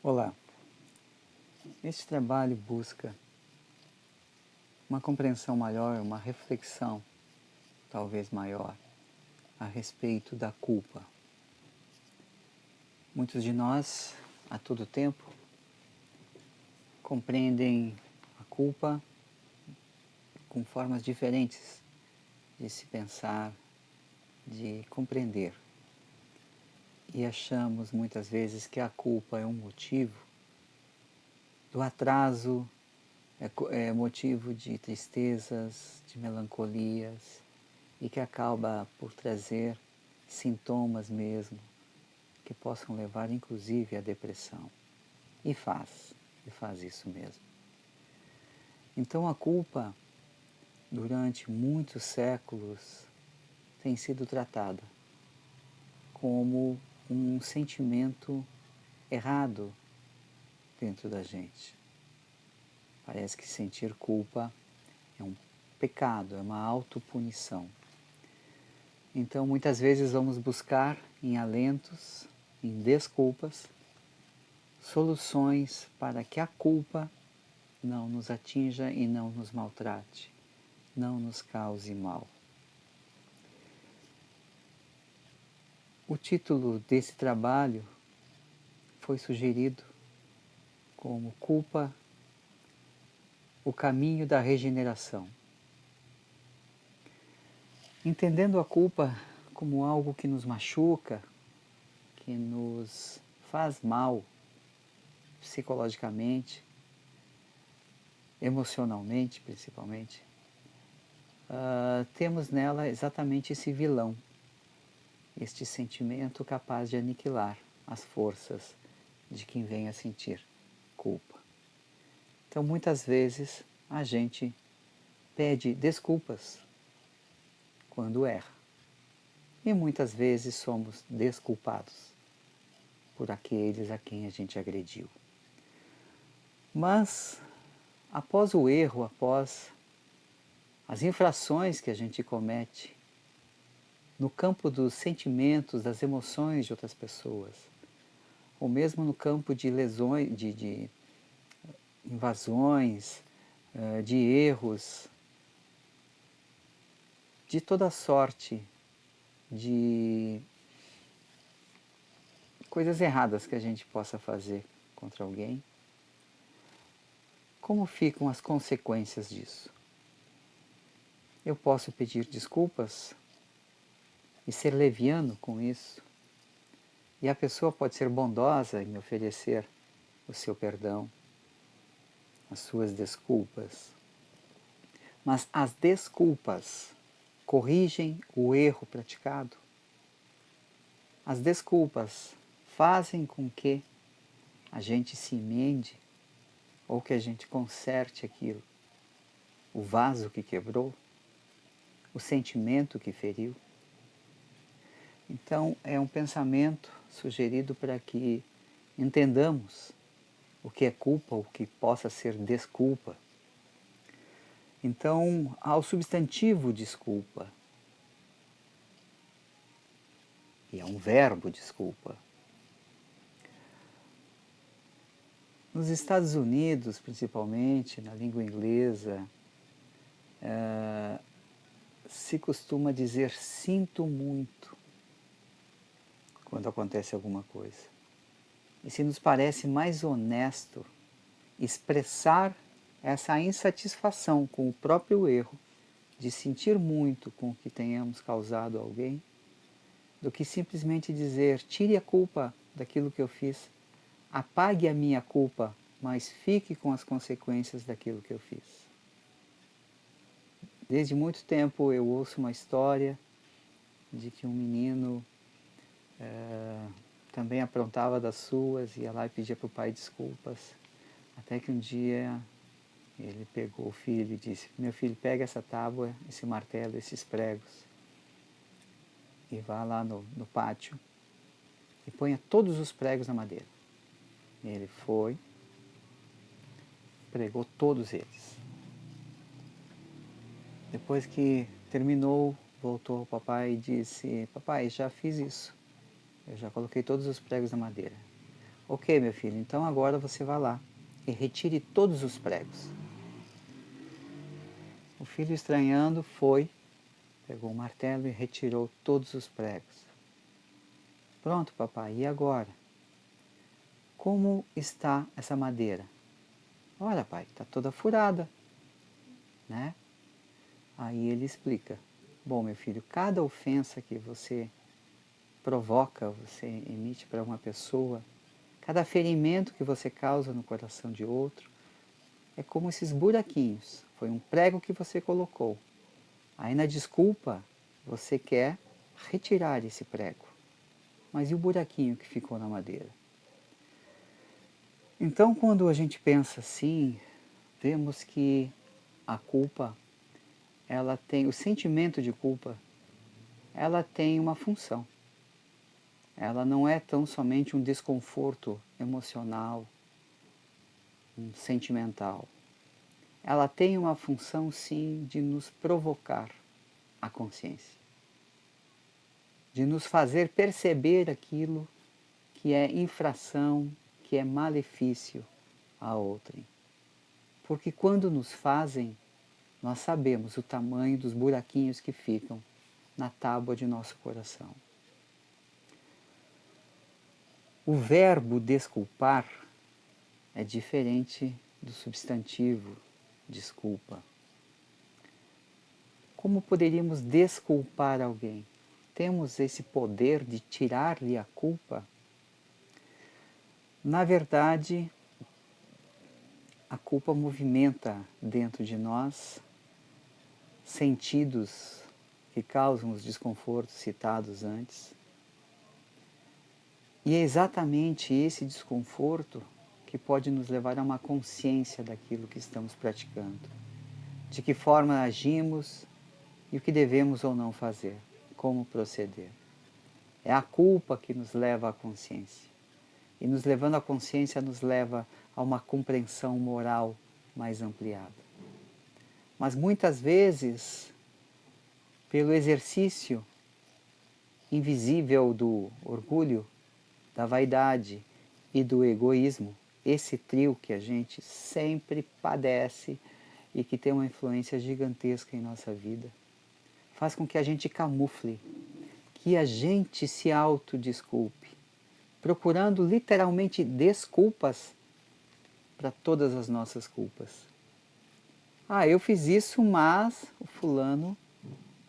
Olá, este trabalho busca uma compreensão maior, uma reflexão talvez maior a respeito da culpa. Muitos de nós, a todo tempo, compreendem a culpa com formas diferentes de se pensar, de compreender. E achamos muitas vezes que a culpa é um motivo do atraso, é motivo de tristezas, de melancolias, e que acaba por trazer sintomas mesmo que possam levar inclusive à depressão. E faz isso mesmo. Então a culpa, durante muitos séculos, tem sido tratada como um sentimento errado dentro da gente. Parece que sentir culpa é um pecado, é uma autopunição. Então muitas vezes vamos buscar em alentos, em desculpas, soluções para que a culpa não nos atinja e não nos maltrate, não nos cause mal. O título desse trabalho foi sugerido como Culpa, o caminho da regeneração. Entendendo a culpa como algo que nos machuca, que nos faz mal psicologicamente, emocionalmente principalmente, temos nela exatamente esse vilão, este sentimento capaz de aniquilar as forças de quem vem a sentir culpa. Então muitas vezes a gente pede desculpas quando erra. E muitas vezes somos desculpados por aqueles a quem a gente agrediu. Mas após o erro, após as infrações que a gente comete no campo dos sentimentos, das emoções de outras pessoas, ou mesmo no campo de lesões, de invasões, de erros, de toda sorte de coisas erradas que a gente possa fazer contra alguém. Como ficam as consequências disso? Eu posso pedir desculpas e ser leviano com isso, e a pessoa pode ser bondosa e me oferecer o seu perdão, as suas desculpas. Mas as desculpas corrigem o erro praticado? As desculpas fazem com que a gente se emende ou que a gente conserte aquilo, o vaso que quebrou, o sentimento que feriu? Então é um pensamento sugerido para que entendamos o que é culpa, o que possa ser desculpa. Então, ao substantivo desculpa, e é um verbo desculpa. Nos Estados Unidos, principalmente, na língua inglesa, se costuma dizer sinto muito quando acontece alguma coisa. E se nos parece mais honesto expressar essa insatisfação com o próprio erro, de sentir muito com o que tenhamos causado a alguém, do que simplesmente dizer, tire a culpa daquilo que eu fiz, apague a minha culpa, mas fique com as consequências daquilo que eu fiz. Desde muito tempo eu ouço uma história de que um menino também aprontava das suas, ia lá e pedia para o pai desculpas, até que um dia ele pegou o filho e disse, meu filho, pega essa tábua, esse martelo, esses pregos, e vá lá no pátio e ponha todos os pregos na madeira. E ele foi, pregou todos eles. Depois que terminou, voltou ao papai e disse, papai, já fiz isso, eu já coloquei todos os pregos na madeira. Ok, meu filho, então agora você vai lá e retire todos os pregos. O filho, estranhando, foi, pegou o martelo e retirou todos os pregos. Pronto, papai, e agora? Como está essa madeira? Olha, pai, está toda furada, né? Aí ele explica: bom, meu filho, cada ofensa que você provoca, você emite para uma pessoa, cada ferimento que você causa no coração de outro, é como esses buraquinhos. Foi um prego que você colocou. Aí na desculpa, você quer retirar esse prego. Mas e o buraquinho que ficou na madeira? Então, quando a gente pensa assim, vemos que a culpa, ela tem, o sentimento de culpa, ela tem uma função. Ela não é tão somente um desconforto emocional, um sentimental. Ela tem uma função, sim, de nos provocar a consciência, de nos fazer perceber aquilo que é infração, que é malefício a outrem. Porque quando nos fazem, nós sabemos o tamanho dos buraquinhos que ficam na tábua de nosso coração. O verbo desculpar é diferente do substantivo desculpa. Como poderíamos desculpar alguém? Temos esse poder de tirar-lhe a culpa? Na verdade, a culpa movimenta dentro de nós sentidos que causam os desconfortos citados antes. E é exatamente esse desconforto que pode nos levar a uma consciência daquilo que estamos praticando, de que forma agimos e o que devemos ou não fazer, como proceder. É a culpa que nos leva à consciência. E nos levando à consciência nos leva a uma compreensão moral mais ampliada. Mas muitas vezes, pelo exercício invisível do orgulho, da vaidade e do egoísmo, esse trio que a gente sempre padece e que tem uma influência gigantesca em nossa vida, faz com que a gente camufle, que a gente se autodesculpe, procurando literalmente desculpas para todas as nossas culpas. Ah, eu fiz isso, mas o fulano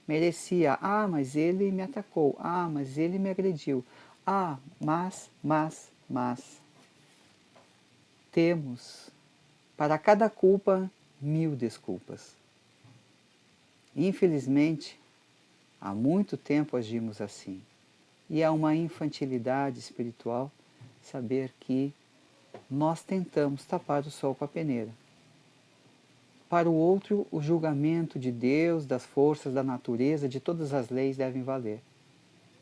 merecia. Ah, mas ele me atacou. Ah, mas ele me agrediu. Ah, mas. Temos para cada culpa 1000 desculpas. Infelizmente, há muito tempo agimos assim. E é uma infantilidade espiritual saber que nós tentamos tapar o sol com a peneira. Para o outro, o julgamento de Deus, das forças, da natureza, de todas as leis devem valer.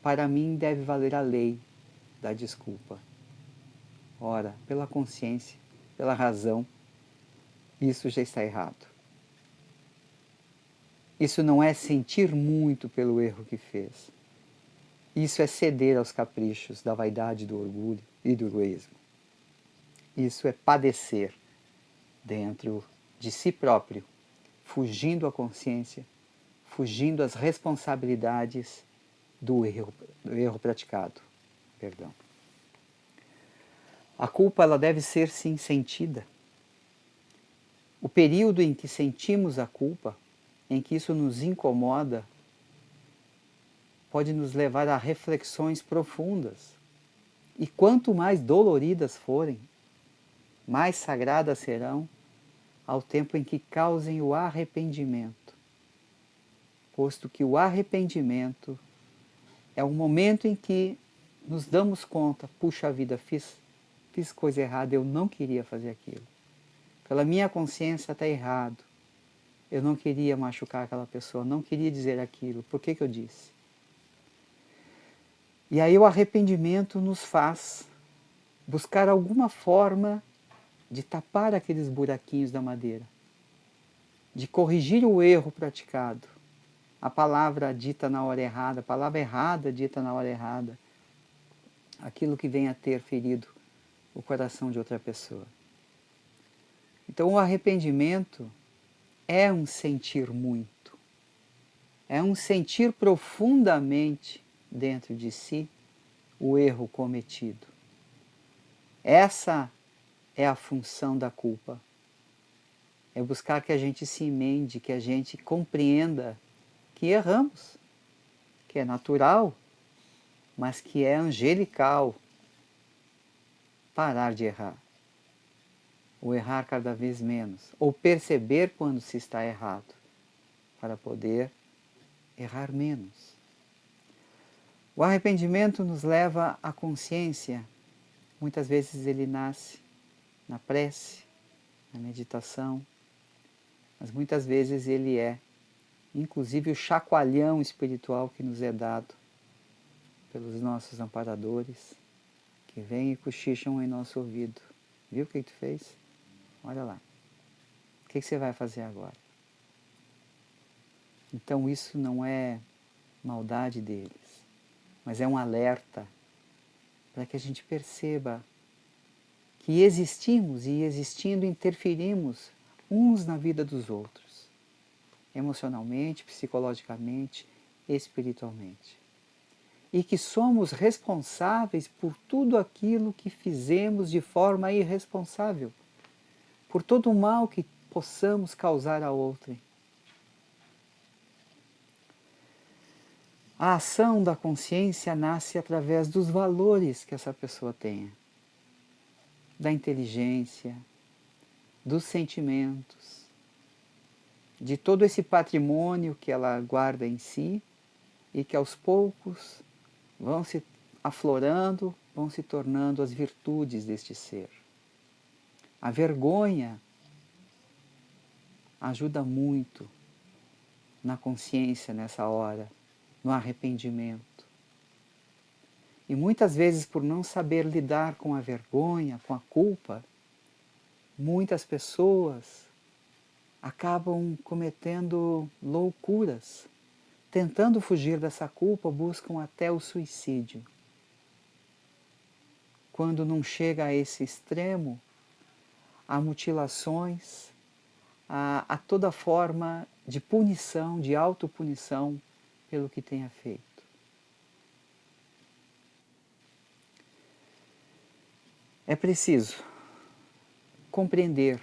Para mim deve valer a lei da desculpa. Ora, pela consciência, pela razão, isso já está errado. Isso não é sentir muito pelo erro que fez. Isso é ceder aos caprichos da vaidade, do orgulho e do egoísmo. Isso é padecer dentro de si próprio, fugindo à consciência, fugindo às responsabilidades do erro praticado. Perdão. A culpa ela deve ser sim sentida. O período em que sentimos a culpa, em que isso nos incomoda, pode nos levar a reflexões profundas. E quanto mais doloridas forem, mais sagradas serão ao tempo em que causem o arrependimento. Posto que o arrependimento é o momento em que nos damos conta, puxa vida, fiz coisa errada, eu não queria fazer aquilo. Pela minha consciência está errado. Eu não queria machucar aquela pessoa, não queria dizer aquilo. Por que eu disse? E aí o arrependimento nos faz buscar alguma forma de tapar aqueles buraquinhos da madeira, de corrigir o erro praticado, a palavra dita na hora errada, a palavra errada dita na hora errada, aquilo que venha a ter ferido o coração de outra pessoa. Então o arrependimento é um sentir muito, é um sentir profundamente dentro de si o erro cometido. Essa é a função da culpa. É buscar que a gente se emende, que a gente compreenda que erramos, que é natural, mas que é angelical parar de errar. Ou errar cada vez menos, ou perceber quando se está errado, para poder errar menos. O arrependimento nos leva à consciência. Muitas vezes ele nasce na prece, na meditação, mas muitas vezes ele é, inclusive, o chacoalhão espiritual que nos é dado pelos nossos amparadores, que vêm e cochicham em nosso ouvido. Viu o que tu fez? Olha lá. O que você vai fazer agora? Então isso não é maldade deles, mas é um alerta para que a gente perceba que existimos e existindo interferimos uns na vida dos outros, emocionalmente, psicologicamente, espiritualmente. E que somos responsáveis por tudo aquilo que fizemos de forma irresponsável, por todo o mal que possamos causar a outrem. A ação da consciência nasce através dos valores que essa pessoa tenha, da inteligência, dos sentimentos, de todo esse patrimônio que ela guarda em si e que aos poucos vão se aflorando, vão se tornando as virtudes deste ser. A vergonha ajuda muito na consciência nessa hora, no arrependimento. E muitas vezes, por não saber lidar com a vergonha, com a culpa, muitas pessoas acabam cometendo loucuras. Tentando fugir dessa culpa, buscam até o suicídio. Quando não chega a esse extremo, há mutilações, há toda forma de punição, de autopunição pelo que tenha feito. É preciso compreender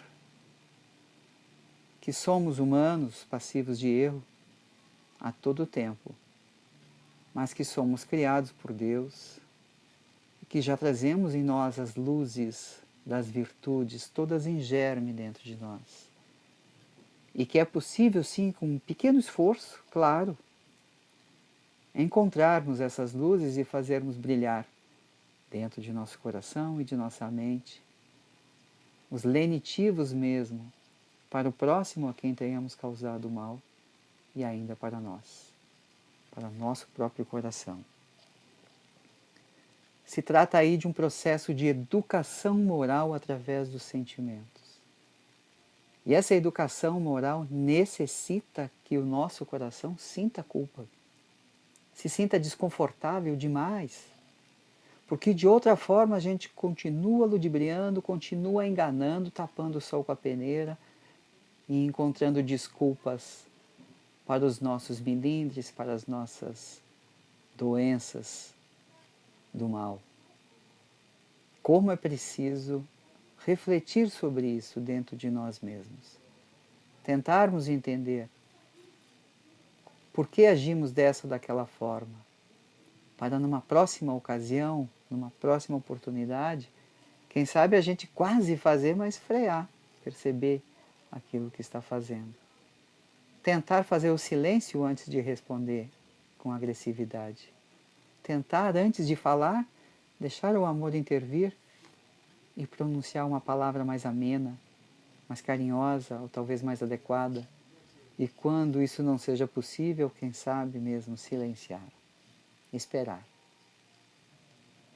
que somos humanos passivos de erro a todo tempo, mas que somos criados por Deus e que já trazemos em nós as luzes das virtudes, todas em germe dentro de nós. E que é possível, sim, com um pequeno esforço, claro, encontrarmos essas luzes e fazermos brilhar dentro de nosso coração e de nossa mente os lenitivos mesmo para o próximo a quem tenhamos causado mal e ainda para nós, para nosso próprio coração. Se trata aí de um processo de educação moral através dos sentimentos. E essa educação moral necessita que o nosso coração sinta culpa, se sinta desconfortável demais, porque de outra forma a gente continua ludibriando, continua enganando, tapando o sol com a peneira e encontrando desculpas para os nossos milindres, para as nossas doenças do mal. Como é preciso refletir sobre isso dentro de nós mesmos. Tentarmos entender por que agimos dessa ou daquela forma, para numa próxima ocasião, numa próxima oportunidade, quem sabe a gente quase fazer, mas frear, perceber aquilo que está fazendo. Tentar fazer o silêncio antes de responder com agressividade. Tentar, antes de falar, deixar o amor intervir e pronunciar uma palavra mais amena, mais carinhosa ou talvez mais adequada. E quando isso não seja possível, quem sabe mesmo silenciar. Esperar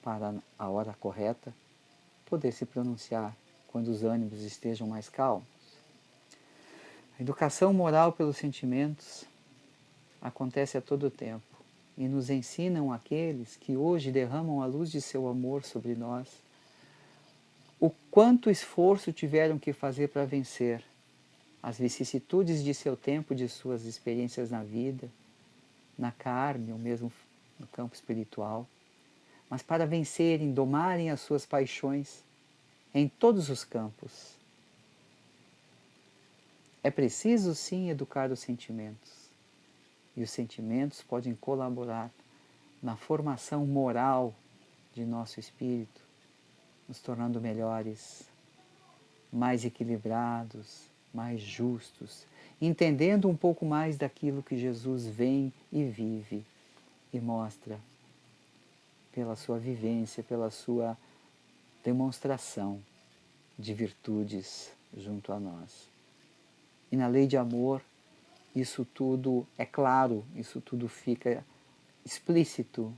para a hora correta poder se pronunciar quando os ânimos estejam mais calmos. A educação moral pelos sentimentos acontece a todo tempo e nos ensinam aqueles que hoje derramam a luz de seu amor sobre nós o quanto esforço tiveram que fazer para vencer as vicissitudes de seu tempo, de suas experiências na vida, na carne ou mesmo no campo espiritual, mas para vencerem, domarem as suas paixões em todos os campos. É preciso sim educar os sentimentos, e os sentimentos podem colaborar na formação moral de nosso espírito, nos tornando melhores, mais equilibrados, mais justos, entendendo um pouco mais daquilo que Jesus vem e vive e mostra pela sua vivência, pela sua demonstração de virtudes junto a nós. E na lei de amor, isso tudo é claro, isso tudo fica explícito,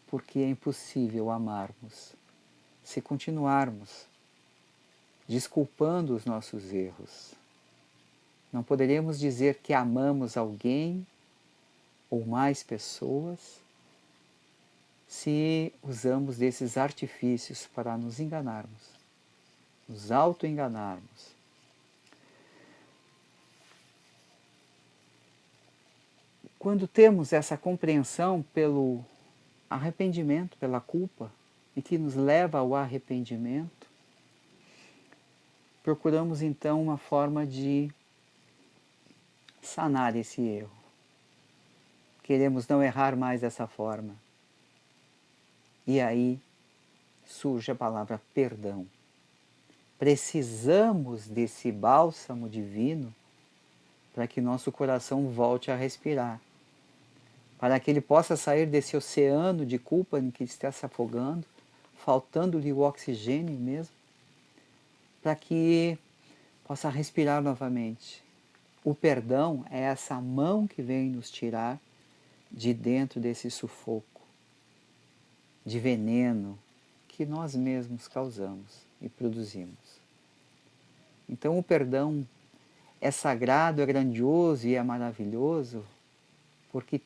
porque é impossível amarmos se continuarmos desculpando os nossos erros. Não poderemos dizer que amamos alguém ou mais pessoas se usamos desses artifícios para nos enganarmos, nos auto-enganarmos. Quando temos essa compreensão pelo arrependimento, pela culpa, e que nos leva ao arrependimento, procuramos então uma forma de sanar esse erro. Queremos não errar mais dessa forma. E aí surge a palavra perdão. Precisamos desse bálsamo divino para que nosso coração volte a respirar, para que ele possa sair desse oceano de culpa em que está se afogando, faltando-lhe o oxigênio mesmo, para que possa respirar novamente. O perdão é essa mão que vem nos tirar de dentro desse sufoco, de veneno que nós mesmos causamos e produzimos. Então o perdão é sagrado, é grandioso e é maravilhoso porque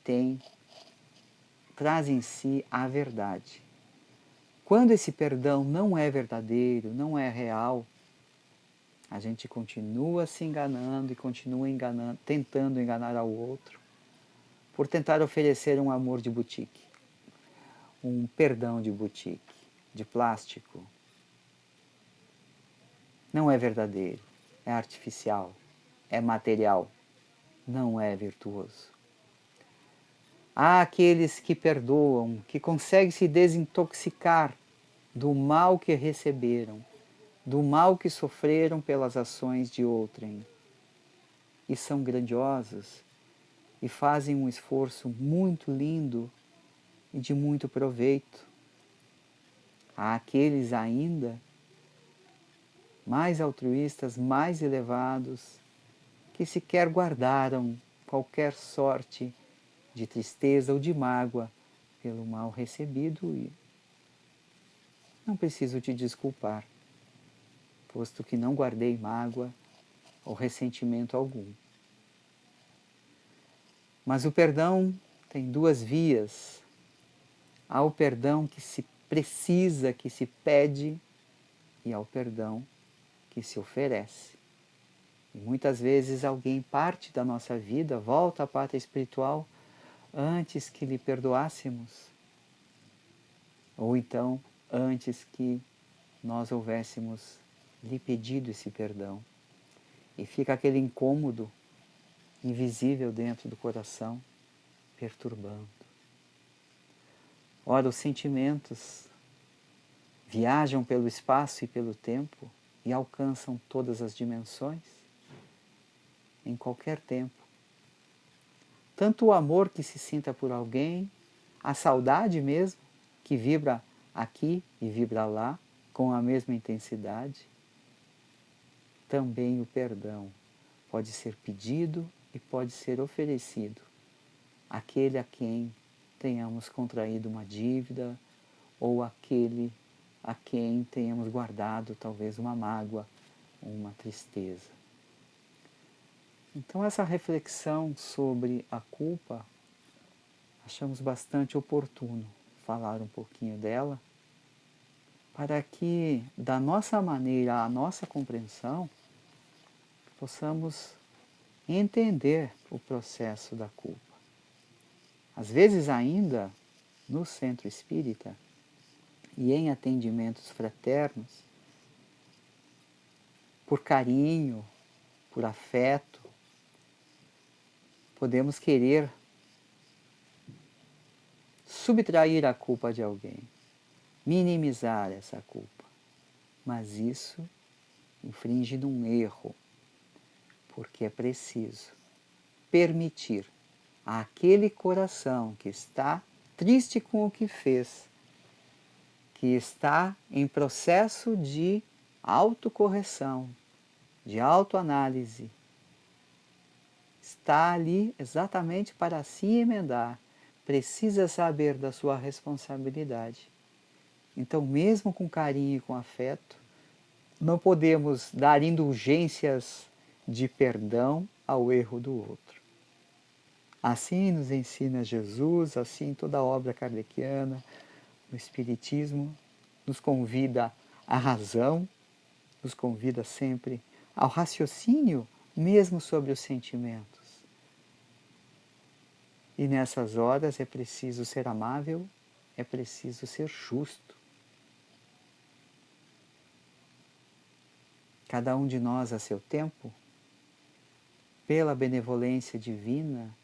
traz em si a verdade. Quando esse perdão não é verdadeiro, não é real, a gente continua se enganando e continua enganando, tentando enganar ao outro, por tentar oferecer um amor de boutique, um perdão de boutique, de plástico. Não é verdadeiro, é artificial, é material, não é virtuoso. Há aqueles que perdoam, que conseguem se desintoxicar do mal que receberam, do mal que sofreram pelas ações de outrem. E são grandiosos e fazem um esforço muito lindo e de muito proveito. Há aqueles ainda mais altruístas, mais elevados, que sequer guardaram qualquer sorte de tristeza ou de mágoa pelo mal recebido e não preciso te desculpar, posto que não guardei mágoa ou ressentimento algum. Mas o perdão tem duas vias. Há o perdão que se precisa, que se pede, e há o perdão que se oferece. E muitas vezes alguém parte da nossa vida, volta à pátria espiritual, antes que lhe perdoássemos, ou então antes que nós houvéssemos lhe pedido esse perdão. E fica aquele incômodo invisível dentro do coração, perturbando. Ora, os sentimentos viajam pelo espaço e pelo tempo e alcançam todas as dimensões, em qualquer tempo. Tanto o amor que se sinta por alguém, a saudade mesmo, que vibra aqui e vibra lá, com a mesma intensidade. Também o perdão pode ser pedido e pode ser oferecido àquele a quem tenhamos contraído uma dívida ou aquele a quem tenhamos guardado talvez uma mágoa ou uma tristeza. Então essa reflexão sobre a culpa, achamos bastante oportuno falar um pouquinho dela, para que, da nossa maneira, a nossa compreensão, possamos entender o processo da culpa. Às vezes ainda, no centro espírita e em atendimentos fraternos, por carinho, por afeto, podemos querer subtrair a culpa de alguém, minimizar essa culpa. Mas isso infringe num erro, porque é preciso permitir àquele coração que está triste com o que fez, que está em processo de autocorreção, de autoanálise, está ali exatamente para se emendar, precisa saber da sua responsabilidade. Então, mesmo com carinho e com afeto, não podemos dar indulgências de perdão ao erro do outro. Assim nos ensina Jesus, assim toda a obra kardeciana, o Espiritismo, nos convida à razão, nos convida sempre ao raciocínio, mesmo sobre os sentimentos. E nessas horas é preciso ser amável, é preciso ser justo. Cada um de nós a seu tempo, pela benevolência divina,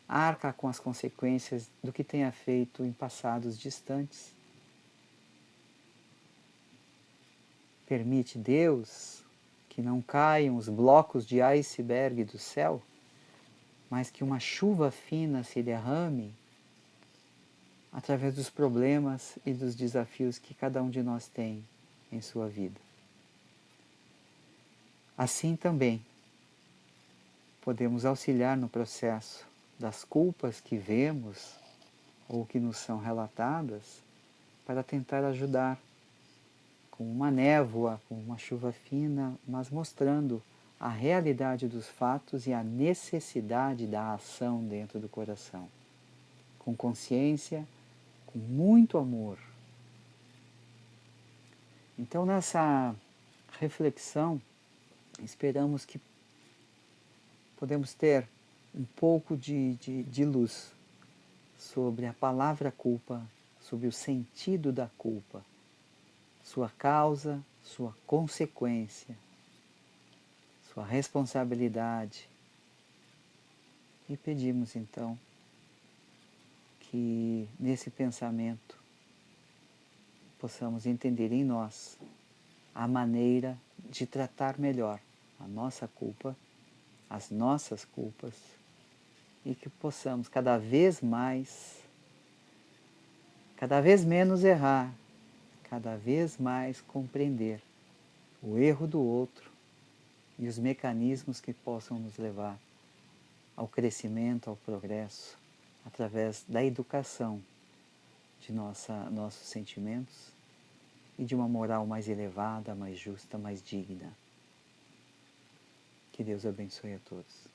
arca com as consequências do que tenha feito em passados distantes. Permite Deus que não caiam os blocos de iceberg do céu, mas que uma chuva fina se derrame através dos problemas e dos desafios que cada um de nós tem em sua vida. Assim também, podemos auxiliar no processo das culpas que vemos ou que nos são relatadas para tentar ajudar com uma névoa, com uma chuva fina, mas mostrando a realidade dos fatos e a necessidade da ação dentro do coração. Com consciência, com muito amor. Então, nessa reflexão, esperamos que podemos ter um pouco de luz sobre a palavra culpa, sobre o sentido da culpa, sua causa, sua consequência, sua responsabilidade. E pedimos então que nesse pensamento possamos entender em nós a maneira de tratar melhor a nossa culpa, as nossas culpas, e que possamos cada vez mais, cada vez menos errar, cada vez mais compreender o erro do outro e os mecanismos que possam nos levar ao crescimento, ao progresso, através da educação de nossos sentimentos e de uma moral mais elevada, mais justa, mais digna. Que Deus abençoe a todos.